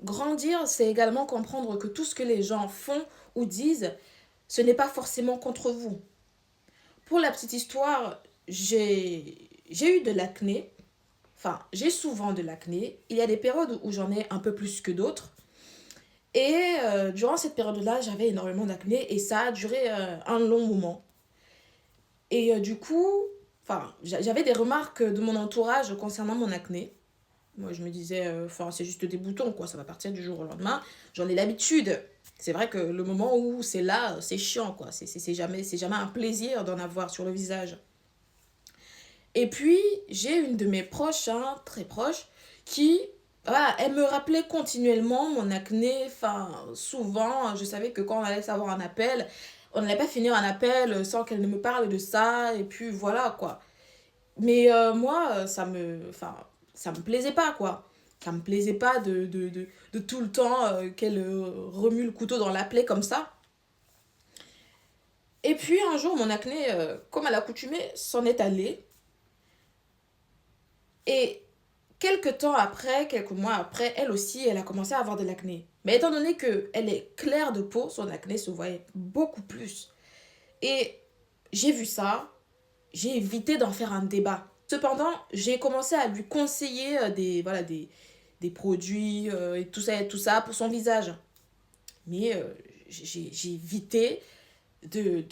Grandir, c'est également comprendre que tout ce que les gens font ou disent, ce n'est pas forcément contre vous. Pour la petite histoire, j'ai eu de l'acné. Enfin, j'ai souvent de l'acné. Il y a des périodes où j'en ai un peu plus que d'autres. Et durant cette période-là, j'avais énormément d'acné et ça a duré un long moment. Et du coup, enfin, j'avais des remarques de mon entourage concernant mon acné. Moi, je me disais, enfin, c'est juste des boutons, quoi, ça va partir du jour au lendemain. J'en ai l'habitude. C'est vrai que le moment où c'est là, c'est chiant, quoi. C'est jamais un plaisir d'en avoir sur le visage. Et puis, j'ai une de mes proches, hein, très proche, qui, voilà, elle me rappelait continuellement mon acné. Enfin, souvent, je savais que quand on allait savoir un appel, on n'allait pas finir un appel sans qu'elle ne me parle de ça. Et puis, voilà, quoi. Mais moi, ça me plaisait pas, quoi. Ça me plaisait pas de tout le temps qu'elle remue le couteau dans la plaie comme ça. Et puis un jour, mon acné, comme à l'accoutumée, s'en est allé. Et quelques temps après, quelques mois après, elle aussi, elle a commencé à avoir de l'acné. Mais étant donné qu'elle est claire de peau, son acné se voyait beaucoup plus. Et j'ai vu ça, j'ai évité d'en faire un débat. Cependant, j'ai commencé à lui conseiller des produits et tout ça pour son visage. Mais j'ai évité de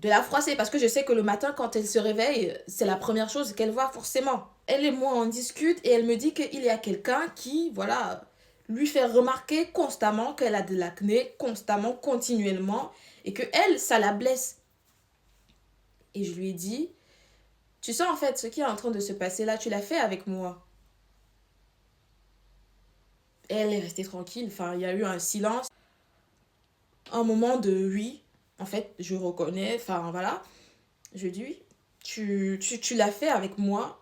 la froisser parce que je sais que le matin, quand elle se réveille, c'est la première chose qu'elle voit forcément. Elle et moi, on discute et elle me dit qu'il y a quelqu'un qui, voilà, lui fait remarquer constamment qu'elle a de l'acné, constamment, continuellement, et que elle, ça la blesse. Et je lui ai dit, tu sais en fait ce qui est en train de se passer là, tu l'as fait avec moi. Et elle est restée tranquille, enfin il y a eu un silence, un moment de oui, en fait je reconnais, enfin voilà. Je lui ai dit oui, tu l'as fait avec moi,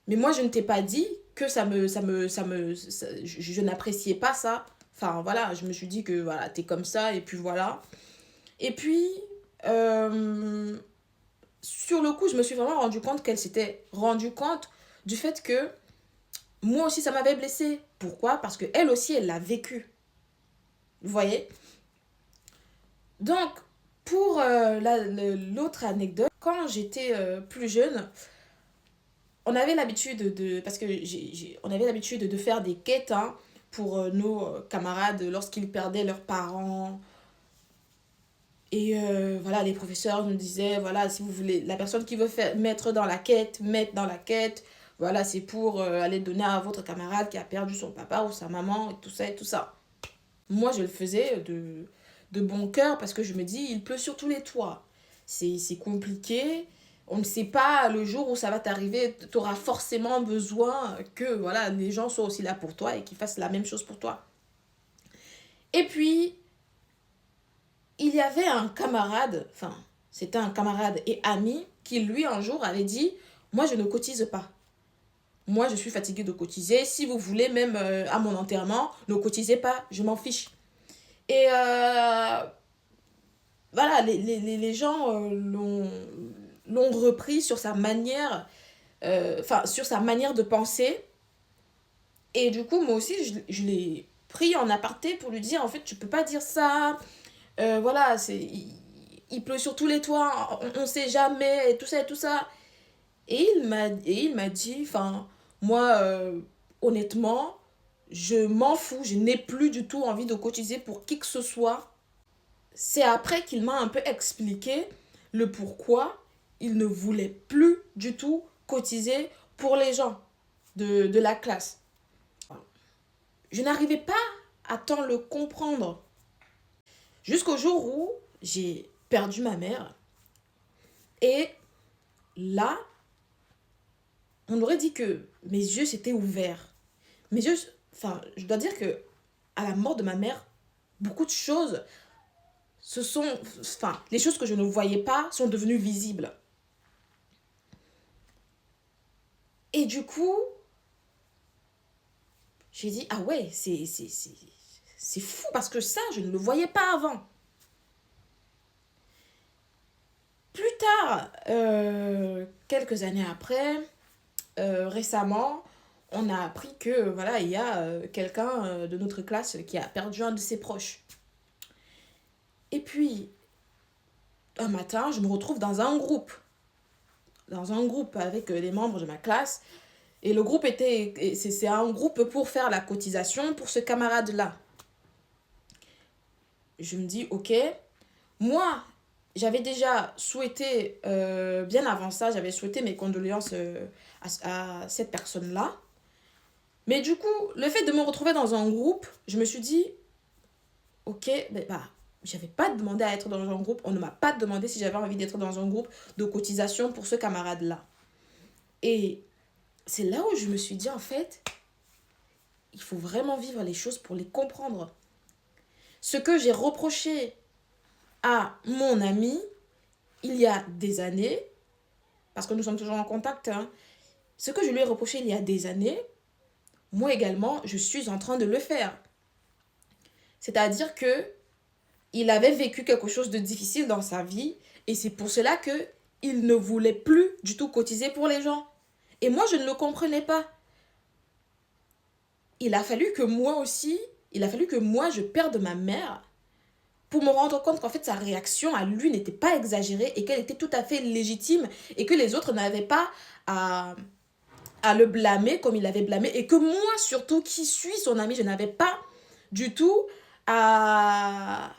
mais moi je ne t'ai pas dit que je n'appréciais pas ça. Enfin voilà, je me suis dit que voilà, t'es comme ça et puis voilà. Et puis, euh, sur le coup, je me suis vraiment rendu compte qu'elle s'était rendu compte du fait que moi aussi ça m'avait blessée. Pourquoi? Parce que elle aussi elle l'a vécu. Vous voyez? Donc pour l'autre anecdote, quand j'étais plus jeune, on avait l'habitude de parce que on avait l'habitude de faire des quêtes hein, pour nos camarades lorsqu'ils perdaient leurs parents. Et voilà, les professeurs nous disaient, voilà, si vous voulez, la personne qui veut faire, mettre dans la quête, mettre dans la quête, voilà, c'est pour aller donner à votre camarade qui a perdu son papa ou sa maman, et tout ça, et tout ça. Moi, je le faisais de bon cœur parce que je me dis, il pleut sur tous les toits. C'est compliqué. On ne sait pas le jour où ça va t'arriver. Tu auras forcément besoin que voilà, les gens soient aussi là pour toi et qu'ils fassent la même chose pour toi. Et puis, il y avait un camarade, enfin, c'était un camarade et ami, qui lui, un jour, avait dit, moi, je ne cotise pas. Moi, je suis fatiguée de cotiser. Si vous voulez, même à mon enterrement, ne cotisez pas, je m'en fiche. Et voilà, les gens l'ont repris sur sa manière, enfin, sur sa manière de penser. Et du coup, moi aussi, je l'ai pris en aparté pour lui dire, en fait, tu peux pas dire ça. Voilà, il pleut sur tous les toits, on sait jamais, et tout ça, et tout ça. Et il m'a dit, enfin, moi, honnêtement, je m'en fous, je n'ai plus du tout envie de cotiser pour qui que ce soit. C'est après qu'il m'a un peu expliqué le pourquoi il ne voulait plus du tout cotiser pour les gens de la classe. Je n'arrivais pas à tant le comprendre. Jusqu'au jour où j'ai perdu ma mère. Et là, on aurait dit que mes yeux s'étaient ouverts. Mes yeux, enfin, je dois dire que à la mort de ma mère, beaucoup de choses se sont, enfin, les choses que je ne voyais pas sont devenues visibles. Et du coup, j'ai dit, ah ouais, c'est fou parce que ça, je ne le voyais pas avant. Plus tard, quelques années après, récemment, on a appris que voilà, il y a quelqu'un de notre classe qui a perdu un de ses proches. Et puis, un matin, je me retrouve dans un groupe avec les membres de ma classe. Et le groupe c'est un groupe pour faire la cotisation pour ce camarade-là. Je me dis, ok, moi, j'avais déjà souhaité, bien avant ça, j'avais souhaité mes condoléances à cette personne-là. Mais du coup, le fait de me retrouver dans un groupe, je me suis dit, ok, ben, bah, j'avais pas demandé à être dans un groupe. On ne m'a pas demandé si j'avais envie d'être dans un groupe de cotisation pour ce camarade-là. Et c'est là où je me suis dit, en fait, il faut vraiment vivre les choses pour les comprendre. Ce que j'ai reproché à mon ami, il y a des années, parce que nous sommes toujours en contact, hein, ce que je lui ai reproché il y a des années, moi également, je suis en train de le faire. C'est-à-dire que il avait vécu quelque chose de difficile dans sa vie et c'est pour cela que il ne voulait plus du tout cotiser pour les gens. Et moi, je ne le comprenais pas. Il a fallu que moi aussi, il a fallu que moi, je perde ma mère pour me rendre compte qu'en fait, sa réaction à lui n'était pas exagérée et qu'elle était tout à fait légitime et que les autres n'avaient pas à le blâmer comme il l'avait blâmé et que moi, surtout, qui suis son ami, je n'avais pas du tout à,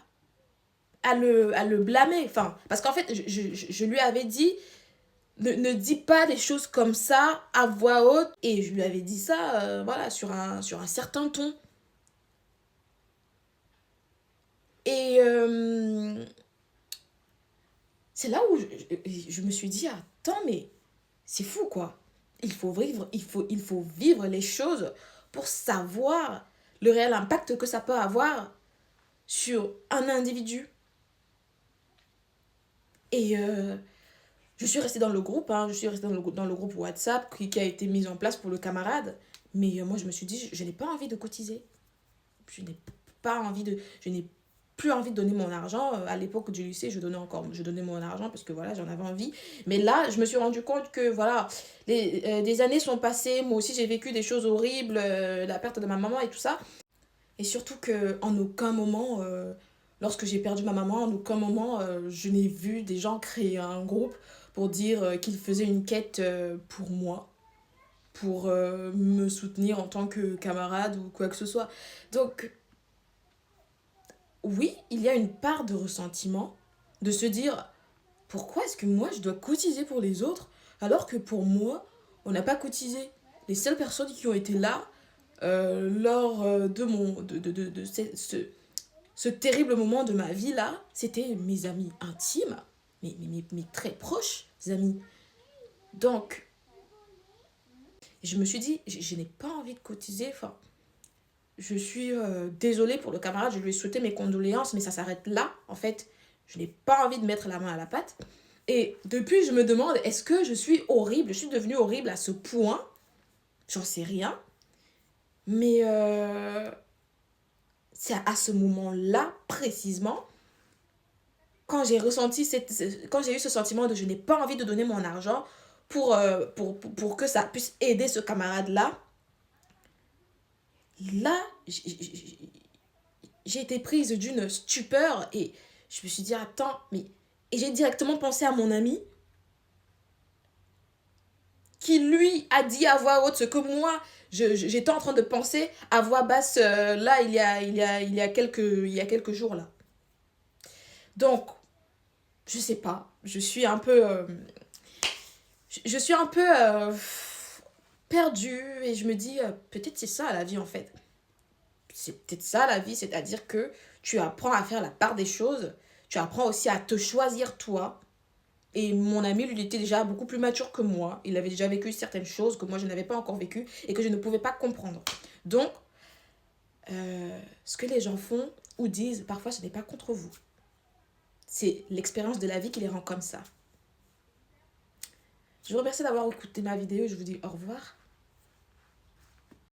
à le blâmer. Enfin, parce qu'en fait, je lui avais dit, ne dis pas des choses comme ça à voix haute. Et je lui avais dit ça, voilà, sur un certain ton. Et c'est là où je me suis dit, attends, mais c'est fou, quoi. Il faut vivre les choses pour savoir le réel impact que ça peut avoir sur un individu. Et je suis restée dans le groupe, hein, je suis restée dans le groupe WhatsApp qui a été mis en place pour le camarade. Mais moi, je me suis dit, je n'ai pas envie de cotiser. Je n'ai je n'ai plus envie de donner mon argent. À l'époque du lycée, je donnais mon argent parce que voilà, j'en avais envie. Mais là, je me suis rendu compte que voilà, des années sont passées. Moi aussi, j'ai vécu des choses horribles, la perte de ma maman et tout ça. Et surtout que en aucun moment, lorsque j'ai perdu ma maman, en aucun moment, je n'ai vu des gens créer un groupe pour dire qu'ils faisaient une quête pour moi, pour me soutenir en tant que camarade ou quoi que ce soit. Donc, oui, il y a une part de ressentiment, de se dire, pourquoi est-ce que moi je dois cotiser pour les autres alors que pour moi, on n'a pas cotisé. Les seules personnes qui ont été là lors de ce terrible moment de ma vie là, c'était mes amis intimes, mes très proches amis. Donc, je me suis dit, je n'ai pas envie de cotiser. Enfin, je suis désolée pour le camarade, je lui ai souhaité mes condoléances, mais ça s'arrête là, en fait. Je n'ai pas envie de mettre la main à la pâte. Et depuis, je me demande, est-ce que je suis horrible? Je suis devenue horrible à ce point? J'en sais rien. Mais c'est à ce moment-là, précisément, quand j'ai eu ce sentiment de je n'ai pas envie de donner mon argent pour que ça puisse aider ce camarade-là, là, j'ai été prise d'une stupeur et je me suis dit, attends, mais... Et j'ai directement pensé à mon ami qui, lui, a dit à voix haute ce que moi, j'étais en train de penser à voix basse là, il y a quelques jours, là. Donc, je sais pas, je suis un peu perdue et je me dis, peut-être c'est ça la vie, en fait. C'est peut-être ça la vie, c'est-à-dire que tu apprends à faire la part des choses, tu apprends aussi à te choisir toi. Et mon ami, lui, il était déjà beaucoup plus mature que moi. Il avait déjà vécu certaines choses que moi, je n'avais pas encore vécues et que je ne pouvais pas comprendre. Donc, ce que les gens font ou disent, parfois, ce n'est pas contre vous. C'est l'expérience de la vie qui les rend comme ça. Je vous remercie d'avoir écouté ma vidéo. Je vous dis au revoir.